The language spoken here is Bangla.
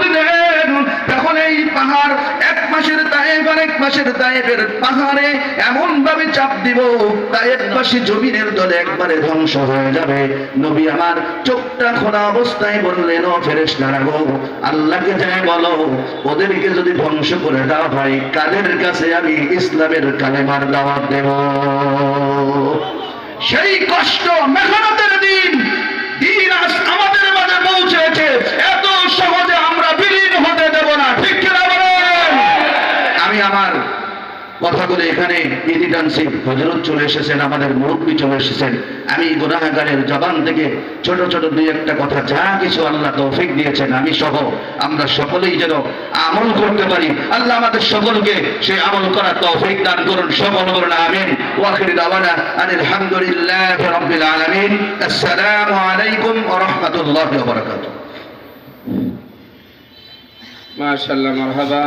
দিলেন। তখন এই পাহাড় এক মাসের তায়েফ আর এক মাসের তায়েফের পাহাড়ে এমন ভাবে চাপ দিব, তায়েফবাসী জমিনের তলে একবারে ধ্বংস হয়ে যাবে। নবী আমার চোখটা খোলা অবস্থায় বললেন, ও ফেরেশতারা গো, আল্লাহকে যাই বলো, ওদেরকে যদি ধ্বংস করে দেওয়া হয়, কাদের কাছে আমি ইসলামের কালেমার দাওয়াত দেব? সেই কষ্ট মেহনতের দিন দিন আজ আমাদের মাঝে পৌঁছেছে। এত সহজে আমরা বিলীন হতে দেব না, ঠিক কিনা বলেন? আমি আমার কথাগুলো এখানে ইতি টানছি। হযরত চলে এসেছেন, আমাদের মুরব্বী চলে এসেছেন। আমি গুনাহগারের জবান থেকে ছোট ছোট দুই একটা কথা যা কিছু আল্লাহ তৌফিক দিয়েছেন, আমি সহ আমরা সকলেই যেন আমল করতে পারি। আল্লাহ আমাদের সকলকে সেই আমল করার তৌফিক দান করুন। সকল বলুন আমিন। ওয়া আখিরু দাওয়ানা আলহামদুলিল্লাহি রাব্বিল আলামিন। আসসালামু আলাইকুম ওয়া রাহমাতুল্লাহি ওয়া বারাকাতুহু। মাশাআল্লাহ, মারহাবা।